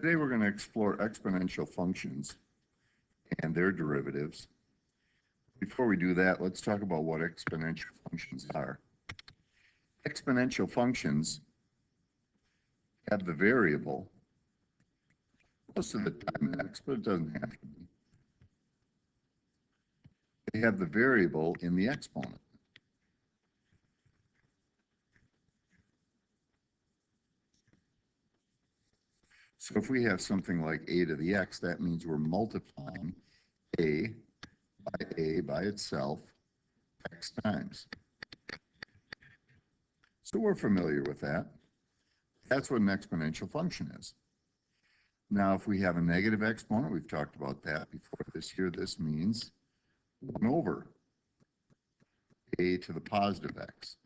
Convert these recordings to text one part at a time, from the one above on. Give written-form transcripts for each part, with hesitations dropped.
Today we're going to explore exponential functions and their derivatives. Before we do that, let's talk about what exponential functions are. Exponential functions have the variable, most of the time x, but it doesn't have to be. They have the variable in the exponent. So if we have something like a to the x, that means we're multiplying a by itself x times. So we're familiar with that. That's what an exponential function is. Now, if we have a negative exponent, we've talked about that before. This means 1 over a to the positive x.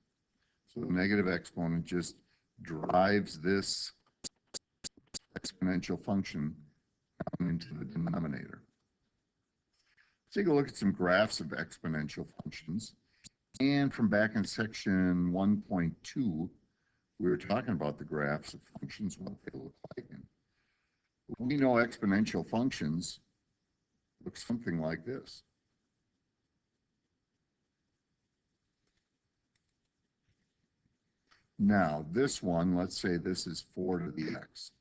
So the negative exponent just drives this exponential function down into the denominator. Let's take a look at some graphs of exponential functions. And from back in section 1.2, we were talking about the graphs of functions, what they look like. And we know exponential functions look something like this. Now, this one, let's say this is 4 to the x.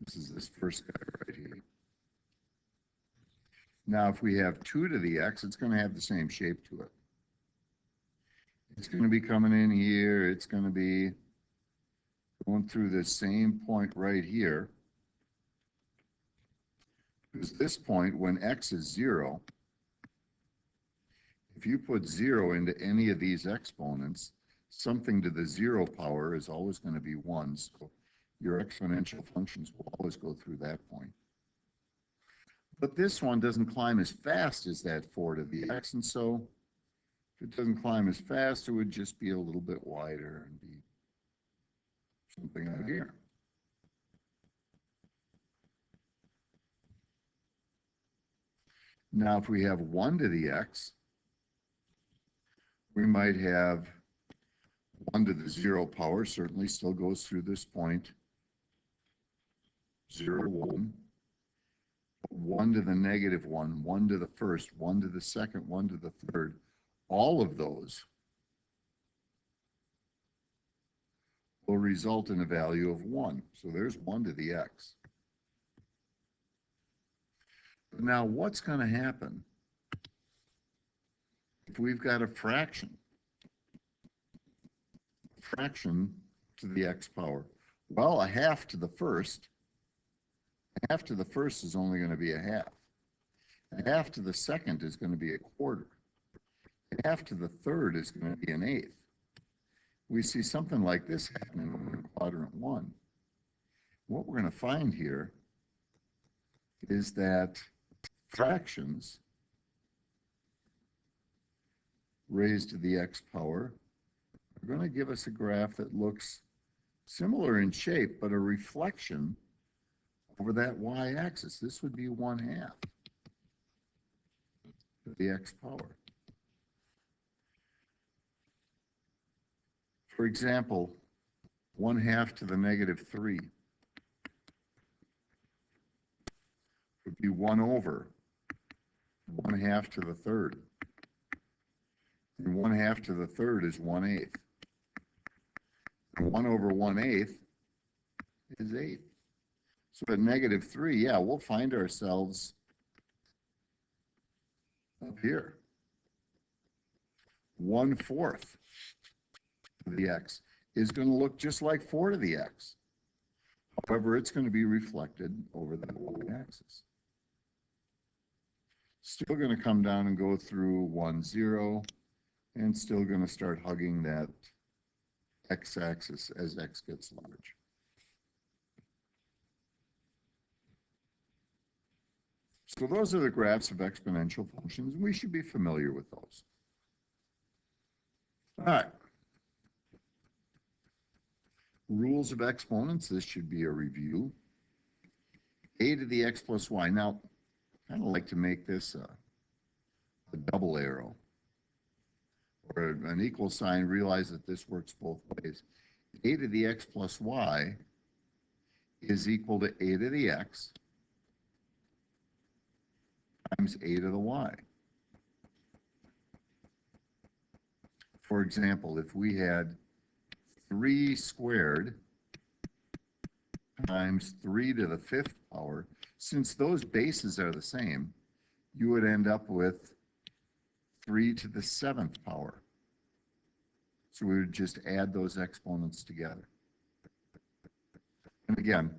This is this first guy right here. Now, if we have 2 to the x, it's going to have the same shape to it. It's going to be coming in here. It's going to be going through this same point right here. Because this point, when x is 0, if you put 0 into any of these exponents, something to the 0 power is always going to be 1. So your exponential functions will always go through that point. But this one doesn't climb as fast as that 4 to the x, and so if it doesn't climb as fast, it would just be a little bit wider and be something out here. Now, if we have 1 to the x, we might have 1 to the 0 power, certainly still goes through this point, 0, 1. 1 to the negative 1, 1 to the first, 1 to the second, 1 to the third. All of those will result in a value of 1. So there's 1 to the x. But now what's going to happen if we've got a fraction? Fraction to the x power. Well, a half to the first. A half to the first is only going to be a half. A half to the second is going to be a quarter. A half to the third is going to be an eighth. We see something like this happening in quadrant 1. What we're going to find here is that fractions raised to the x power are going to give us a graph that looks similar in shape, but a reflection over that y-axis. This would be 1/2 of the x power. For example, 1/2 to the negative 3 would be 1 over 1/2 to the third. And 1/2 to the third is 1/8. And 1 over 1/8 is 8. So at negative 3, yeah, we'll find ourselves up here. 1/4 of the x is going to look just like 4 to the x. However, it's going to be reflected over that y-axis. Still going to come down and go through 1, 0, and still going to start hugging that x-axis as x gets large. So those are the graphs of exponential functions, and we should be familiar with those. All right. Rules of exponents, this should be a review. A to the x plus y. Now, I kind of like to make this a double arrow or an equal sign. Realize that this works both ways. A to the x plus y is equal to a to the x times a to the y. For example, if we had 3 squared times 3 to the 5th power, since those bases are the same, you would end up with 3 to the 7th power. So we would just add those exponents together. And again,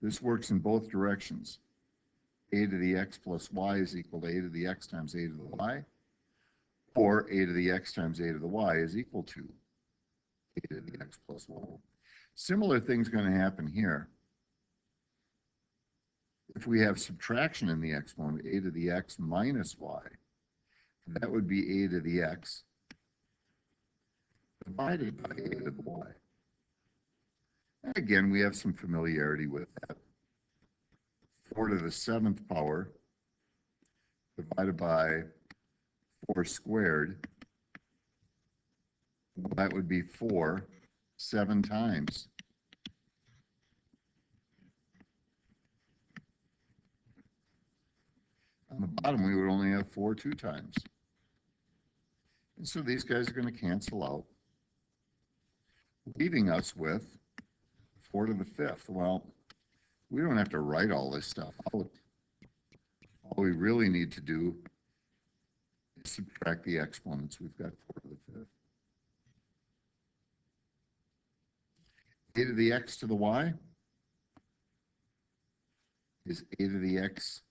this works in both directions. A to the x plus y is equal to a to the x times a to the y, or a to the x times a to the y is equal to a to the x plus y. Similar thing's going to happen here. If we have subtraction in the exponent, a to the x minus y, that would be a to the x divided by a to the y. And again, we have some familiarity with that. 4 to the 7th power divided by 4 squared, that would be 4 7 times. On the bottom, we would only have 4 2 times. And so these guys are going to cancel out, leaving us with 4 to the 5th. Well, we don't have to write all this stuff out. All we really need to do is subtract the exponents. We've got 4 to the 5th. A to the x to the y is a to the x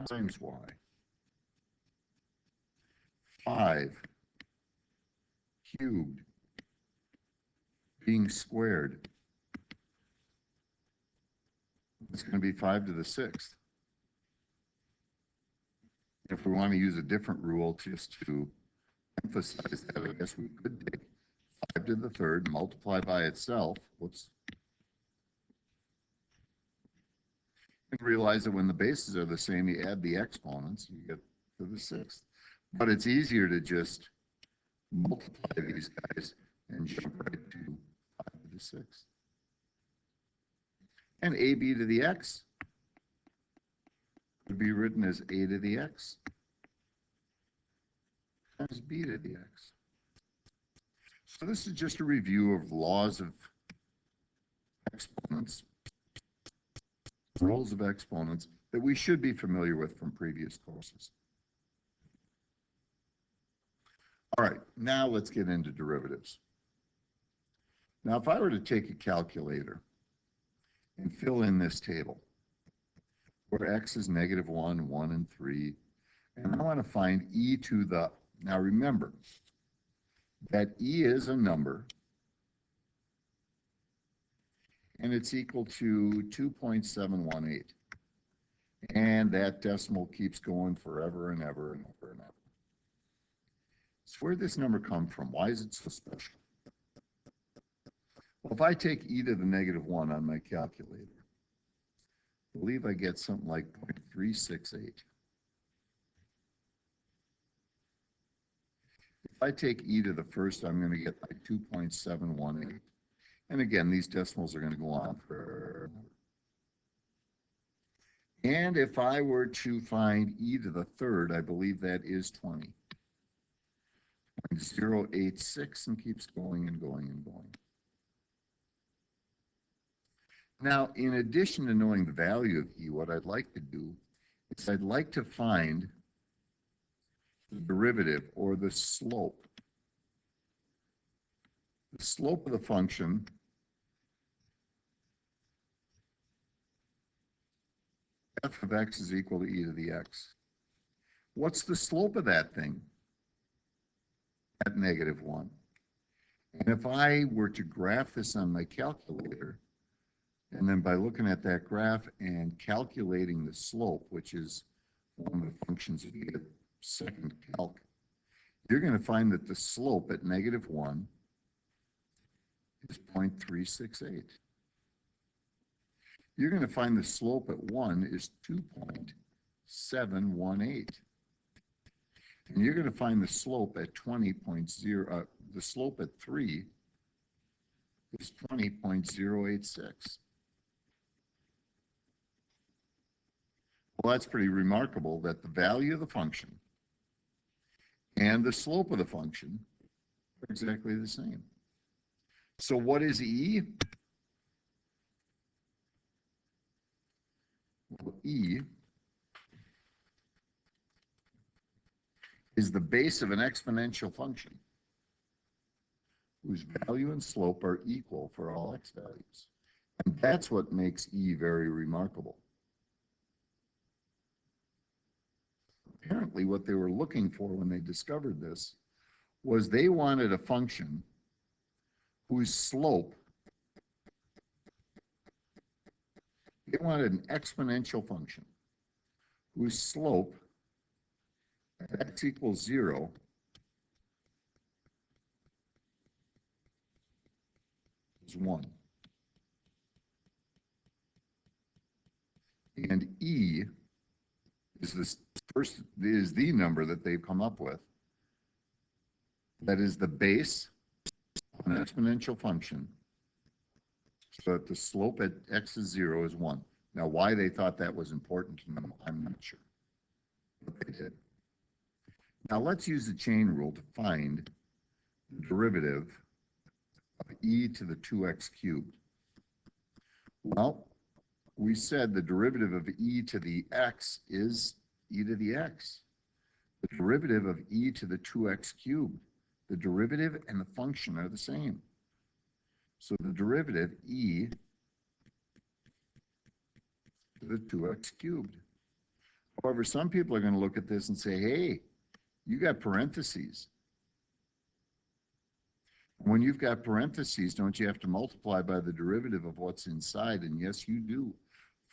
times y. 5 cubed being squared. It's going to be 5 to the 6th. If we want to use a different rule just to emphasize that, I guess we could take 5 to the 3rd, multiply by itself, whoops, and realize that when the bases are the same, you add the exponents, you get to the 6th. But it's easier to just multiply these guys and jump right to 5 to the 6th. And ab to the x would be written as a to the x times b to the x. So this is just a review of laws of exponents, rules of exponents that we should be familiar with from previous courses. All right, now let's get into derivatives. Now, if I were to take a calculator and fill in this table, where x is -1, 1, and 3, and I want to find e to the, now remember that e is a number, and it's equal to 2.718. And that decimal keeps going forever and ever and ever and ever. So where did this number come from? Why is it so special? Well, if I take e to the -1 on my calculator, I believe I get something like 0.368. If I take e to the first, I'm going to get like 2.718. And again, these decimals are going to go on forever. And if I were to find e to the third, I believe that is 20. 0.086 and keeps going and going and going. Now, in addition to knowing the value of e, what I'd like to do is I'd like to find the derivative or the slope. The slope of the function f of x is equal to e to the x. What's the slope of that thing at -1? And if I were to graph this on my calculator, and then by looking at that graph and calculating the slope, which is one of the functions of the second calc, you're going to find that the slope at -1 is 0.368. You're going to find the slope at 1 is 2.718. And you're going to find the slope at 20.0, the slope at 3 is 20.086. Well, that's pretty remarkable that the value of the function and the slope of the function are exactly the same. So what is E? Well, E is the base of an exponential function whose value and slope are equal for all x values. And that's what makes E very remarkable. Apparently, what they were looking for when they discovered this was they wanted a function whose slope, they wanted an exponential function whose slope at x equals 0 is 1. And E is the number that they've come up with that is the base of an exponential function so that the slope at x is 0 is 1. Now, why they thought that was important to know, I'm not sure, but they did. Now, let's use the chain rule to find the derivative of e to the 2x cubed. Well, we said the derivative of e to the x is e to the x. The derivative of e to the 2x cubed, the derivative and the function are the same. So the derivative e to the 2x cubed. However, some people are going to look at this and say, hey, you got parentheses. When you've got parentheses, don't you have to multiply by the derivative of what's inside? And yes, you do.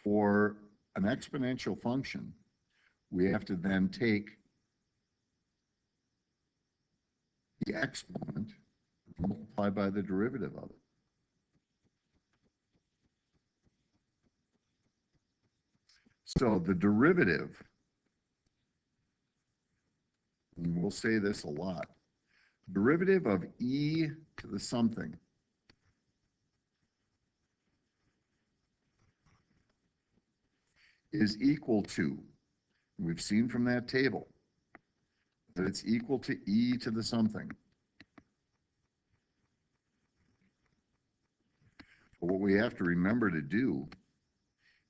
For an exponential function, we have to then take the exponent and multiply by the derivative of it. So the derivative, and we'll say this a lot, derivative of e to the something is equal to, we've seen from that table, that it's equal to e to the something. But what we have to remember to do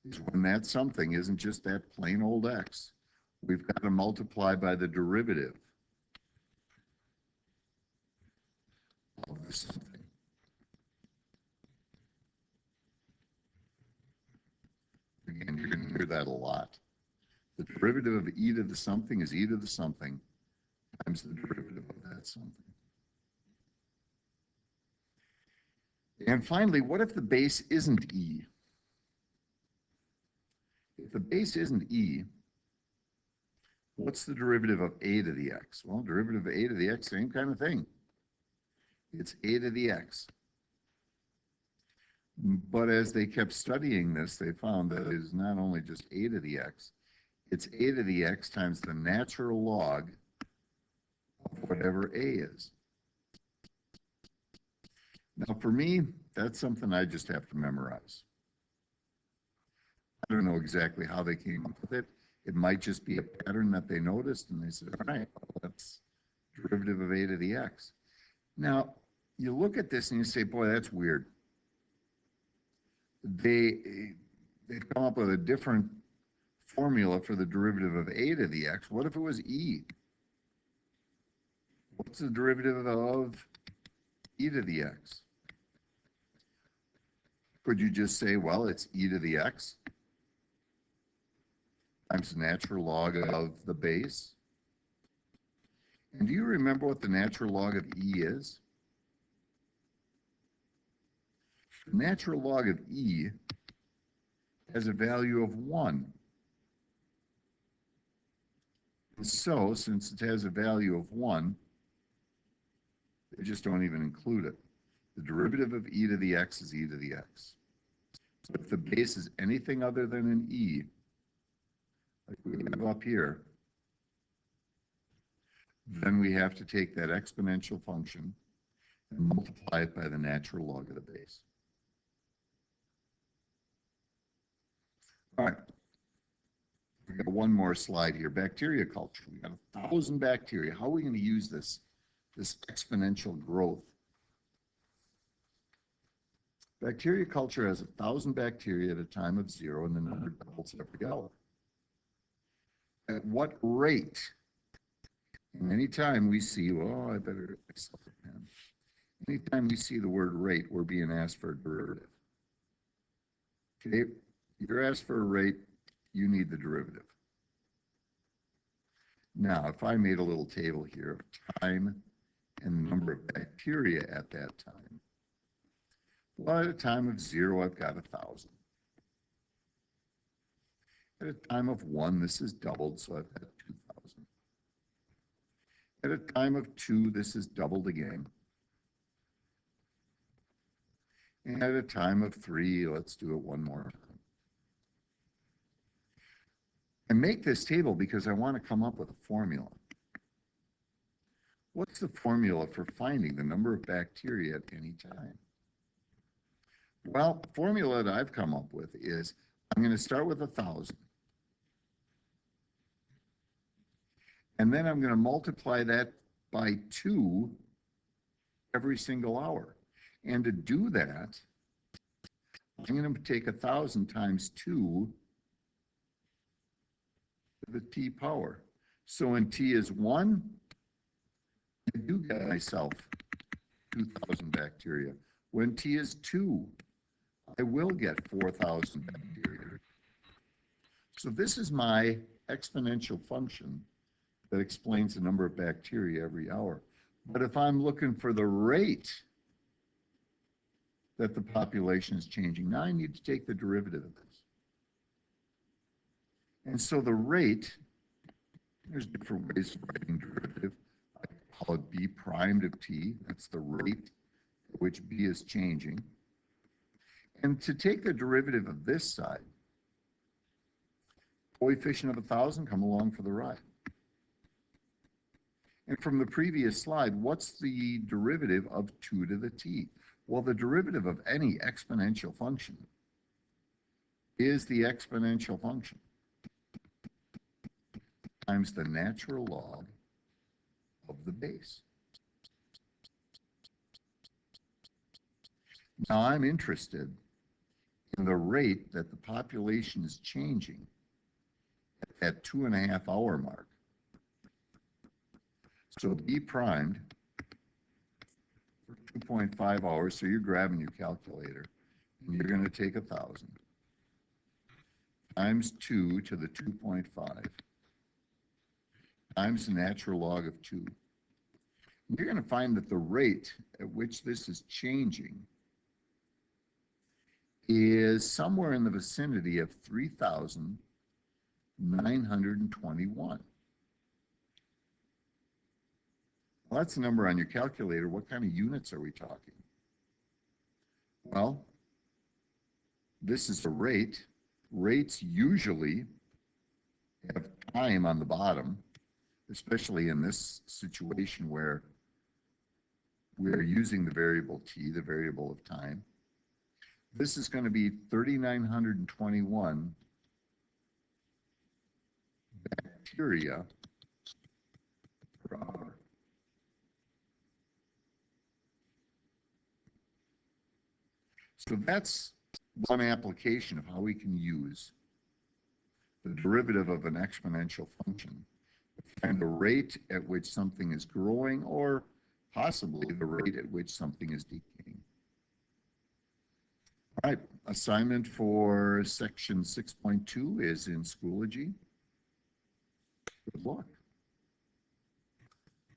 is when that something isn't just that plain old x, we've got to multiply by the derivative of the something. Again, you're going to hear that a lot. The derivative of e to the something is e to the something times the derivative of that something. And finally, what if the base isn't e? If the base isn't e, what's the derivative of a to the x? Well, derivative of a to the x, same kind of thing. It's a to the x. But as they kept studying this, they found that it is not only just a to the x, it's a to the x times the natural log of whatever a is. Now, for me, that's something I just have to memorize. I don't know exactly how they came up with it. It might just be a pattern that they noticed, and they said, all right, well, that's derivative of a to the x. Now, you look at this and you say, boy, that's weird. They've come up with a different formula for the derivative of a to the x. What if it was e? What's the derivative of e to the x? Could you just say, well, it's e to the x times the natural log of the base? And do you remember what the natural log of e is? The natural log of e has a value of 1. And so, since it has a value of 1, they just don't even include it. The derivative of e to the x is e to the x. So if the base is anything other than an e, like we have up here, then we have to take that exponential function and multiply it by the natural log of the base. All right. We got one more slide here, bacteria culture. We got 1,000 bacteria. How are we going to use this exponential growth? Bacteria culture has 1,000 bacteria at a time of 0, and the number doubles every hour. At what rate? And anytime we see, oh, I better myself a pen. Anytime we see the word rate, we're being asked for a derivative. Okay, you're asked for a rate, you need the derivative. Now, if I made a little table here of time and the number of bacteria at that time, well, at a time of 0, I've got 1,000. At a time of 1, this is doubled, so I've got 2,000. At a time of 2, this is doubled again. And at a time of 3, let's do it one more time. I make this table because I want to come up with a formula. What's the formula for finding the number of bacteria at any time? Well, the formula that I've come up with is I'm going to start with 1,000. And then I'm going to multiply that by 2 every single hour. And to do that, I'm going to take 1,000 times 2 to the t power. So when t is 1, I do get myself 2,000 bacteria. When t is 2, I will get 4,000 bacteria. So this is my exponential function that explains the number of bacteria every hour. But if I'm looking for the rate that the population is changing, now I need to take the derivative of this. And so the rate, there's different ways of writing derivative. I call it b primed of t. That's the rate at which b is changing. And to take the derivative of this side, coefficient of 1,000, come along for the ride. And from the previous slide, what's the derivative of 2 to the t? Well, the derivative of any exponential function is the exponential function times the natural log of the base. Now I'm interested in the rate that the population is changing at that 2.5 hour mark. So b primed for 2.5 hours, so you're grabbing your calculator, and you're going to take 1,000 times 2 to the 2.5 times the natural log of 2. You're going to find that the rate at which this is changing is somewhere in the vicinity of 3,921. Well, that's the number on your calculator. What kind of units are we talking? Well, this is a rate. Rates usually have time on the bottom, especially in this situation where we are using the variable t, the variable of time. This is going to be 3,921 bacteria per hour. So that's one application of how we can use the derivative of an exponential function to find the rate at which something is growing, or possibly the rate at which something is decaying. All right, assignment for section 6.2 is in Schoology. Good luck.